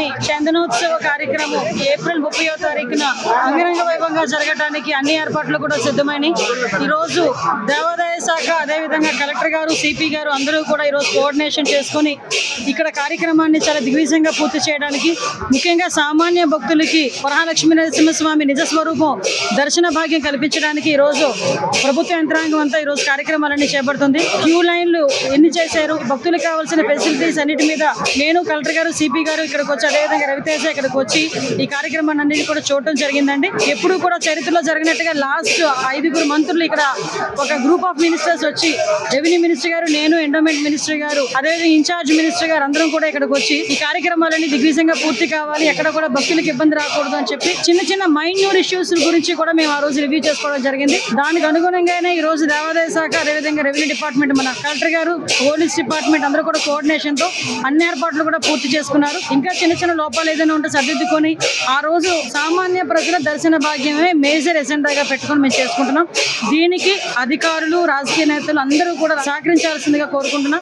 స్వామి చందనోత్సవ కార్యక్రమం ఏప్రిల్ 30వ తారీఖున అంగరంగ వైభవంగా జరగడానికి అన్ని ఏర్పాట్లు కూడా సిద్ధమైనవి. ఈ రోజు దేవాదాయ శాఖ అదేవిధంగా కలెక్టర్ గారు, సిపి గారు అందరూ కూడా ఈరోజు కోఆర్డినేషన్ చేసుకుని ఇక్కడ కార్యక్రమాన్ని చాలా దిగ్విజయంగా పూర్తి చేయడానికి, ముఖ్యంగా సామాన్య భక్తులకి వరహాలక్ష్మీ నరసింహస్వామి నిజ స్వరూపం దర్శన భాగ్యం కల్పించడానికి ఈ రోజు ప్రభుత్వ యంత్రాంగం అంతా ఈ రోజు కార్యక్రమాలన్నీ చేపడుతుంది. క్యూ లైన్లు ఎన్ని చేశారు, భక్తులకు కావాల్సిన ఫెసిలిటీస్ అన్నిటి మీద నేను, కలెక్టర్ గారు, సిపి గారు ఇక్కడికి వచ్చి, అదేవిధంగా రవితేజ ఇక్కడికి వచ్చి ఈ కార్యక్రమాన్ని అన్నిటి కూడా చూడటం జరిగిందండి. ఎప్పుడు కూడా చరిత్రలో జరిగినట్టుగా లాస్ట్ 5 మంత్రులు ఇక్కడ ఒక గ్రూప్ ఆఫ్ మినిస్టర్స్ వచ్చి, రెవెన్యూ మినిస్టర్ గారు, నేను, ఎండోమెంట్ మినిస్టర్ గారు, అదేవిధంగా ఇన్ఛార్జ్ మినిస్టర్ గారు అందరం కూడా ఇక్కడికి వచ్చి ఈ కార్యక్రమాలన్నీ దిగ్విజయంగా పూర్తి కావాలి, ఎక్కడ కూడా భక్తులకు ఇబ్బంది రాకూడదు అని చెప్పి చిన్న చిన్న మైన్యూర్ ఇష్యూస్ గురించి కూడా మేము ఆ రోజు రివ్యూ చేసుకోవడం జరిగింది. దానికి అనుగుణంగానే ఈ రోజు దేవాదాయ శాఖ, అదేవిధంగా రెవెన్యూ డిపార్ట్మెంట్, మన కలెక్టర్ గారు, పోలీస్ డిపార్ట్మెంట్ అందరూ కూడా కోఆర్డినేషన్ తో అన్ని ఏర్పాట్లు కూడా పూర్తి చేసుకున్నారు. ఇంకా చిన్న చిన్న లోపాలు ఏదైనా ఉంటే సర్దిద్దుకొని ఆ రోజు సామాన్య ప్రజల దర్శన భాగ్యమే మేజర్ ఎజెండాగా పెట్టుకొని మేము చేసుకుంటున్నాం. దీనికి అధికారులు, రాజకీయ నేతలు అందరూ కూడా సహకరించాల్సిందిగా కోరుకుంటున్నాం.